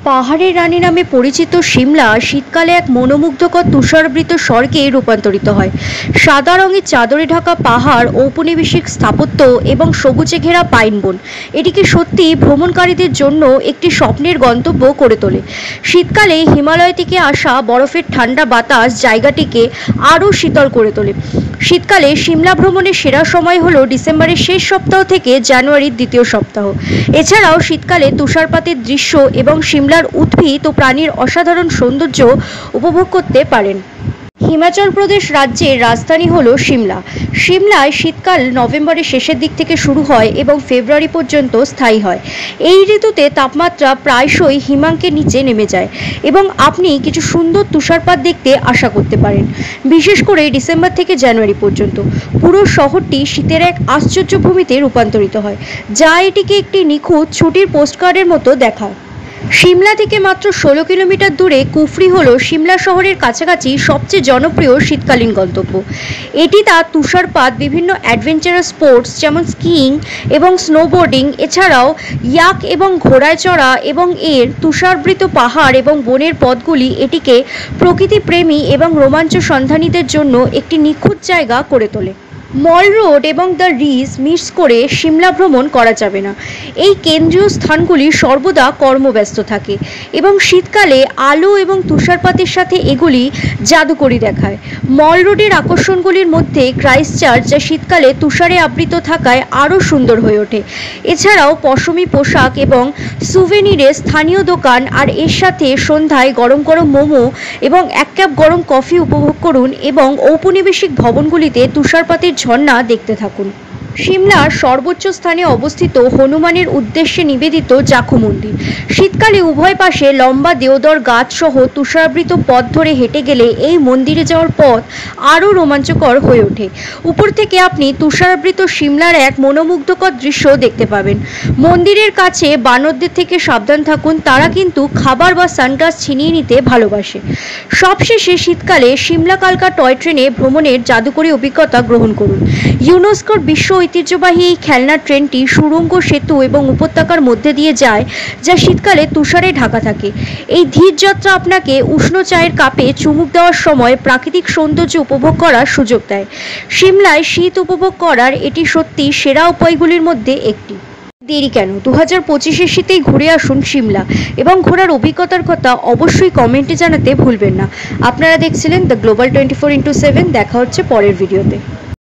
পাহাড়ের রানী নামে পরিচিত সিমলা শীতকালে এক মনোমুগ্ধকর তুষারাবৃত স্বর্গে রূপান্তরিত হয়। সাদা রঙের চাদরে ঢাকা পাহাড়, ঔপনিবেশিক স্থাপত্য এবং সবুজে ঘেরা পাইন বন এটিকে সত্যি ভ্রমণকারীদের জন্য একটি স্বপ্নের গন্তব্য করে তোলে। শীতকালে হিমালয় থেকে আসা বরফের ঠান্ডা বাতাস জায়গাটিকে আরও শীতল করে তোলে। শীতকালে সিমলা ভ্রমণের সেরা সময় হলো ডিসেম্বরের শেষ সপ্তাহ থেকে জানুয়ারির দ্বিতীয় সপ্তাহ। এছাড়াও শীতকালে তুষারপাতের দৃশ্য এবং সিমলার উদ্ভিদ ও প্রাণীর অসাধারণ সৌন্দর্য উপভোগ করতে পারেন। হিমাচল প্রদেশ রাজ্যের রাজধানী হলো সিমলা। সিমলায় শীতকাল নভেম্বরের শেষের দিক থেকে শুরু হয় এবং ফেব্রুয়ারি পর্যন্ত স্থায়ী হয়। এই ঋতুতে তাপমাত্রা প্রায়শই হিমাঙ্কের নিচে নেমে যায় এবং আপনি কিছু সুন্দর তুষারপাত দেখতে আশা করতে পারেন, বিশেষ করে ডিসেম্বর থেকে জানুয়ারি পর্যন্ত। পুরো শহরটি শীতের এক আশ্চর্য ভূমিতে রূপান্তরিত হয়, যা এটিকে একটি নিখুঁত ছুটির পোস্টকার্ডের মতো দেখায়। সিমলা থেকে মাত্র 16 কিলোমিটার দূরে কুফরি হলো সিমলা শহরের কাছাকাছি সবচেয়ে জনপ্রিয় শীতকালীন গন্তব্য। এটি তার তুষারপাত, বিভিন্ন অ্যাডভেঞ্চারাস স্পোর্টস যেমন স্কিইং এবং স্নোবোর্ডিং, এছাড়াও ইয়াক এবং ঘোড়ায় চড়া এবং এর তুষারাবৃত পাহাড় এবং বনের পথগুলি এটিকে প্রকৃতিপ্রেমী এবং রোমাঞ্চ সন্ধানীদের জন্য একটি নিখুঁত জায়গা করে তোলে। মল রোড এবং দ্য রিজ মিস করে সিমলা ভ্রমণ করা যাবে না। এই কেন্দ্রীয় স্থানগুলি সর্বদা কর্মব্যস্ত থাকে এবং শীতকালে আলো এবং তুষারপাতের সাথে এগুলি জাদুকরী দেখায়। মল রোডের আকর্ষণগুলির মধ্যে ক্রাইস্টচার্চ, যা শীতকালে তুষারে আবৃত থাকায় আরও সুন্দর হয়ে ওঠে। এছাড়াও পশমি পোশাক এবং সুভেনিরের স্থানীয় দোকান, আর এর সাথে সন্ধ্যায় গরম গরম মোমো এবং এক কাপ গরম কফি উপভোগ করুন এবং ঔপনিবেশিক ভবনগুলিতে তুষারপাতের ঝর্ণা দেখতে থাকুন। সিমলার সর্বোচ্চ স্থানে অবস্থিত হনুমানের উদ্দেশ্যে নিবেদিত জাখু মন্দির। শীতকালে উভয় পাশে লম্বা দেওদর গাছ সহ তুষারাবৃত পথ ধরে হেঁটে গেলে এই মন্দিরে যাওয়ার পথ আরও রোমাঞ্চকর হয়ে ওঠে। উপর থেকে আপনি তুষারাবৃত সিমলার এক মনোমুগ্ধকর দৃশ্য দেখতে পাবেন। মন্দিরের কাছে বানরদের থেকে সাবধান থাকুন, তারা কিন্তু খাবার বা সানগ্লাস ছিনিয়ে নিতে ভালোবাসে। সবশেষে শীতকালে সিমলা কালকা টয় ট্রেনে ভ্রমণের জাদুকরী অভিজ্ঞতা গ্রহণ করুন। ইউনেস্কোর বিশ্ব ঐতিহ্যবাহী এই খেলনা ট্রেনটি সুড়ঙ্গ, সেতু এবং উপত্যকার মধ্যে দিয়ে যায়, যা শীতকালে তুষারে ঢাকা থাকে। এই ধীর যাত্রা আপনাকে উষ্ণ চায়ের কাপে চুমুক দেওয়ার সময় প্রাকৃতিক সৌন্দর্য উপভোগ করার সুযোগ দেয়। সিমলায় শীত উপভোগ করার এটি সত্যি সেরা উপায়গুলির মধ্যে একটি। দেরি কেন? 2025-এর শীতেই ঘুরে আসুন সিমলা এবং ঘোরার অভিজ্ঞতার কথা অবশ্যই কমেন্টে জানাতে ভুলবেন না। আপনারা দেখছিলেন দ্য গ্লোবাল 24x7। দেখা হচ্ছে পরের ভিডিওতে।